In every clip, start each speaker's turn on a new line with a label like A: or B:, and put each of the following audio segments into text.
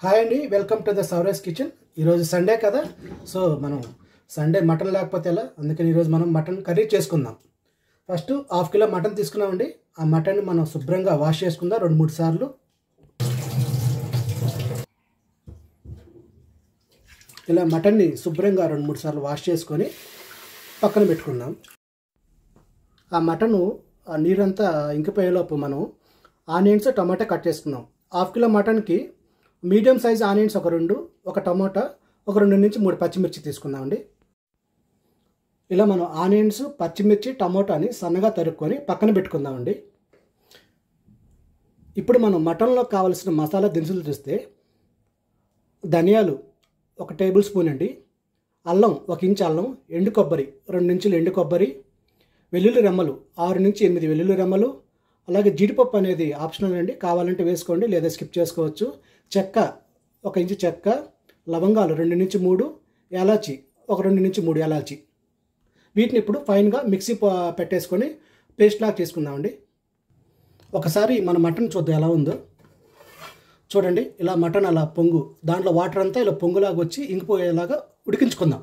A: Hi అండి, welcome to the సౌరస్ kitchen. ఈరోజు Sunday కదా, సో మనం సండే మటన్ లేకపోతే ఎలా, అందుకని ఈరోజు మనం మటన్ కర్రీ చేసుకుందాం. ఫస్ట్ హాఫ్ కిలో మటన్ తీసుకున్నామండి. ఆ మటన్ మనం శుభ్రంగా వాష్ చేసుకుందాం 2-3 సార్లు. ఇలా మటన్ని శుభ్రంగా 2-3 సార్లు వాష్ చేసుకొని పక్కన పెట్టుకుందాం. ఆ మటను ఆ నీరంతా ఇంకిపోయేలోపు మనం ఆనియన్స్, టమాటా కట్ చేసుకుందాం. హాఫ్ కిలో మటన్కి మీడియం సైజ్ ఆనియన్స్ ఒక 2, ఒక టమాటా ఒక 2 నుంచి 3 పచ్చిమిర్చి తీసుకుందామండి. ఇలా మనం ఆనియన్స్, పచ్చిమిర్చి, టమాటాని సన్నగా తరుక్కొని పక్కన పెట్టుకుందామండి. ఇప్పుడు మనం మటన్లో కావలసిన మసాలా దినుసులు చూస్తే ధనియాలు 1 టేబుల్ స్పూన్ అండి, అల్లం 1 ఇంచ్ అల్లం, ఎండు కొబ్బరి 2 ఇంచులు ఎండు కొబ్బరి, వెల్లుల్లి రెమ్మలు 6 నుంచి 8 వెల్లుల్లి రెమ్మలు, అలాగే జీడిపప్పు అనేది ఆప్షనల్ అండి, కావాలంటే వేసుకోండి లేదా స్కిప్ చేసుకోవచ్చు. చెక్క 1 ఇంచు చెక్క, లవంగాలు 2 నుంచి 3, యాలాచి ఒక 2 నుంచి 3 యాలాచి. వీటిని ఇప్పుడు ఫైన్గా మిక్సీ పెట్టేసుకొని పేస్ట్ లాగా చేసుకుందామండి. ఒకసారి మన మటన్ చూద్దాం ఎలా ఉందో. చూడండి, ఇలా మటన్ అలా పొంగు, దాంట్లో వాటర్ అంతా ఇలా పొంగులాగా వచ్చి ఇంకిపోయేలాగా ఉడికించుకుందాం.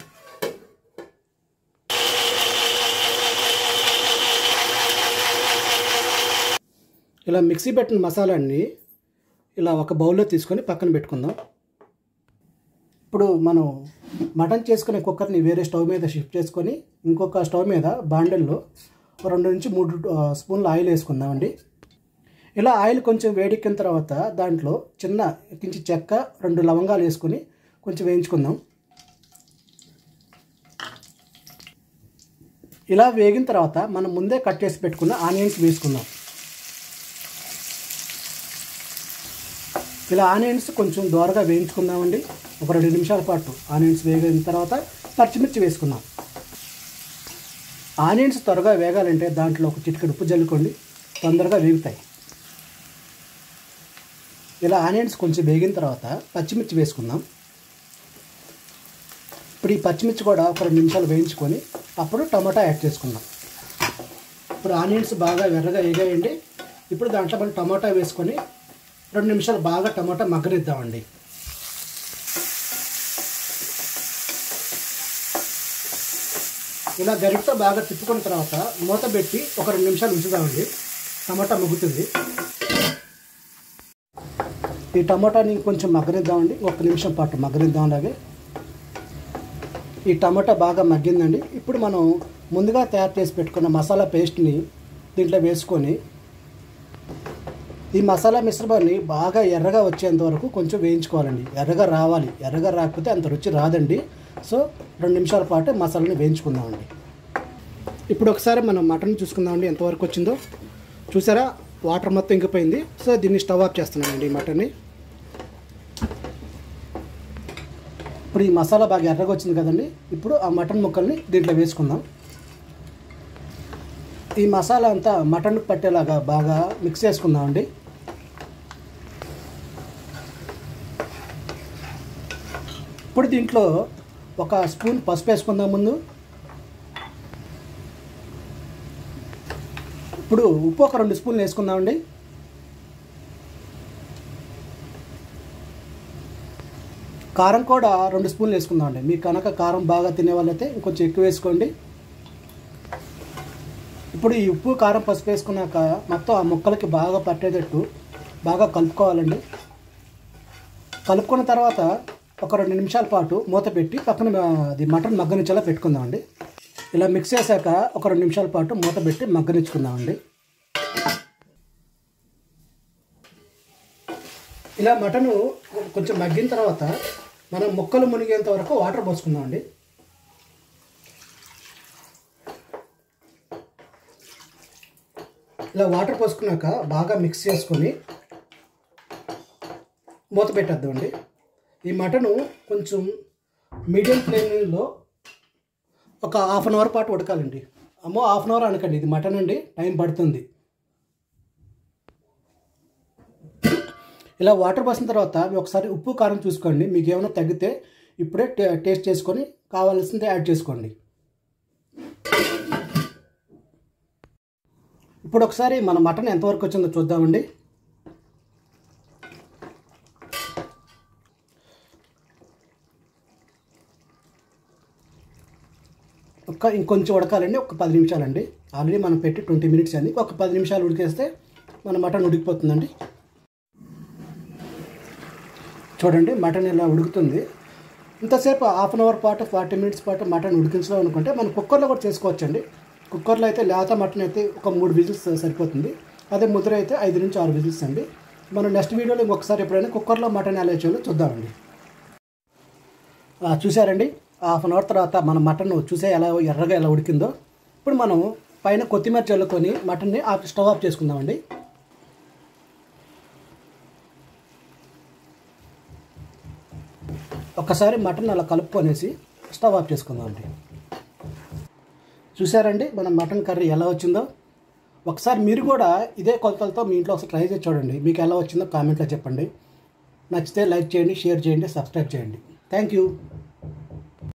A: ఇలా మిక్సీ పెట్టిన మసాలాన్ని ఇలా ఒక బౌల్లో తీసుకొని పక్కన పెట్టుకుందాం. ఇప్పుడు మనం మటన్ చేసుకునే కుక్కర్ని వేరే స్టవ్ మీద షిఫ్ట్ చేసుకొని ఇంకొక స్టవ్ మీద బాండల్లో 2 నుంచి 3 స్పూన్ల ఆయిల్ వేసుకుందామండి. ఇలా ఆయిల్ కొంచెం వేడెక్కిన తర్వాత దాంట్లో చిన్న ఇంచు చెక్క, 2 లవంగాలు వేసుకొని కొంచెం వేయించుకుందాం. ఇలా వేగిన తర్వాత మనం ముందే కట్ చేసి పెట్టుకున్న ఆనియన్స్ వేసుకుందాం. ఇలా ఆనియన్స్ కొంచెం దోరగా వేయించుకుందామండి. ఒక 2 నిమిషాల పాటు ఆనియన్స్ వేగిన తర్వాత పచ్చిమిర్చి వేసుకుందాం. ఆనియన్స్ త్వరగా వేగాలంటే దాంట్లో ఒక చిటికెడు ఉప్పు జల్లుకోండి, తొందరగా వేగుతాయి. ఇలా ఆనియన్స్ కొంచెం వేగిన తర్వాత పచ్చిమిర్చి వేసుకుందాం. ఇప్పుడు ఈ పచ్చిమిర్చి కూడా ఒక 2 నిమిషాలు వేయించుకొని అప్పుడు టమాటా యాడ్ చేసుకుందాం. ఇప్పుడు ఆనియన్స్ బాగా ఎర్రగా వేగాయండి. ఇప్పుడు దాంట్లో మనం టమాటా వేసుకొని 2 నిమిషాలు బాగా టమాటా మగ్గనిద్దామండి. ఇలా గరిటతో బాగా తిప్పుకున్న తర్వాత మూత పెట్టి ఒక 2 నిమిషాలు ఉంచుదామండి. టమాటా మగ్గుతుంది. ఈ టమాటాని కొంచెం మగ్గనిద్దామండి, 1 నిమిషం పాటు మగ్గనిద్దాం. అలాగే ఈ టమాటా బాగా మగ్గిందండి. ఇప్పుడు మనం ముందుగా తయారు చేసి పెట్టుకున్న మసాలా పేస్ట్ని దీంట్లో వేసుకొని ఈ మసాలా మిశ్రమాన్ని బాగా ఎర్రగా వచ్చేంత వరకు కొంచెం వేయించుకోవాలండి. ఎర్రగా రావాలి, ఎర్రగా రాకపోతే అంత రుచి రాదండి. సో 2 నిమిషాల పాటు మసాలాని వేయించుకుందామండి. ఇప్పుడు ఒకసారి మనం మటన్ చూసుకుందామండి ఎంతవరకు వచ్చిందో. చూసారా, వాటర్ మొత్తం ఇంకిపోయింది. సో దీన్ని స్టవ్ ఆఫ్ చేస్తున్నానండి ఈ మటన్ని. ఇప్పుడు ఈ మసాలా బాగా ఎర్రగా వచ్చింది కదండి. ఇప్పుడు ఆ మటన్ ముక్కల్ని దీంట్లో వేసుకుందాం. ఈ మసాలా అంతా మటన్కి పట్టేలాగా బాగా మిక్స్ చేసుకుందామండి. ఇప్పుడు దీంట్లో 1 స్పూన్ పసుపు వేసుకుందాం ముందు. ఇప్పుడు ఉప్పు ఒక 2 స్పూన్లు వేసుకుందామండి. కారం కూడా 2 స్పూన్లు వేసుకుందామండి. మీకు కనుక కారం బాగా తినే వాళ్ళైతే ఇంకొంచెం ఎక్కువ వేసుకోండి. ఇప్పుడు ఈ ఉప్పు, కారం, పసుపు వేసుకున్నాక మొత్తం ఆ ముక్కలకి బాగా పట్టేటట్టు బాగా కలుపుకోవాలండి. కలుపుకున్న తర్వాత ఒక 2 నిమిషాల పాటు మూత పెట్టి పక్కన అది మటన్ మగ్గనిచ్చేలా పెట్టుకుందామండి. ఇలా మిక్స్ చేశాక ఒక 2 నిమిషాల పాటు మూత పెట్టి మగ్గనిచ్చుకుందామండి. ఇలా మటను కొంచెం మగ్గిన తర్వాత మనం ముక్కలు మునిగేంత వరకు వాటర్ పోసుకుందామండి. ఇలా వాటర్ పోసుకున్నాక బాగా మిక్స్ చేసుకొని మూత పెట్టేద్దామండి. ఈ మటను కొంచెం మీడియం ఫ్లేమ్లో ఒక 1/2 అవర్ పాటు ఉడకాలండి. అమ్మో, 1/2 అవర్ అనకండి, ఇది మటన్ అండి, టైం పడుతుంది. ఇలా వాటర్ పోసిన తర్వాత ఒకసారి ఉప్పు, కారం చూసుకోండి. మీకు ఏమైనా తగ్గితే ఇప్పుడే టేస్ట్ చేసుకొని కావాల్సింది యాడ్ చేసుకోండి. ఇప్పుడు ఒకసారి మన మటన్ ఎంతవరకు వచ్చిందో చూద్దామండి. ఇంకొంచెం ఉడకాలండి, ఒక 10 నిమిషాలండి. ఆల్రెడీ మనం పెట్టి 20 మినిట్స్ అండి. ఒక 10 నిమిషాలు ఉడికేస్తే మన మటన్ ఉడికిపోతుందండి. చూడండి మటన్ ఇలా ఉడుకుతుంది. ఇంతసేపు హాఫ్ అన్ అవర్ పాటు 40 మినిట్స్ పాటు మటన్ ఉడికించడం అనుకుంటే మనం కుక్కర్లో కూడా చేసుకోవచ్చండి. కుక్కర్లో అయితే లేత మటన్ అయితే ఒక 3 విజిల్స్ సరిపోతుంది. అదే ముద్ర అయితే 5 నుంచి 6 విజిల్స్ అండి. మనం నెక్స్ట్ వీడియోలో ఇంకొకసారి ఎప్పుడైనా కుక్కర్లో మటన్ ఎలా చేయాలో చూద్దామండి. చూసారండి, హాఫ్ అన్ అవర్ తర్వాత మన మటన్ చూసే ఎర్రగా ఎలా ఉడికిందో. ఇప్పుడు మనం పైన కొత్తిమీర చల్లుకొని మటన్ని స్టవ్ ఆఫ్ చేసుకుందామండి. ఒకసారి మటన్ అలా కలుపుకొనేసి స్టవ్ ఆఫ్ చేసుకుందామండి. చూసారండి మన మటన్ కర్రీ ఎలా వచ్చిందో. ఒకసారి మీరు కూడా ఇదే కొలతలతో మీ ఇంట్లో ఒకసారి ట్రై చేసి చూడండి. మీకు ఎలా వచ్చిందో కామెంట్లో చెప్పండి. నచ్చితే లైక్ చేయండి, షేర్ చేయండి, సబ్స్క్రైబ్ చేయండి. Thank you.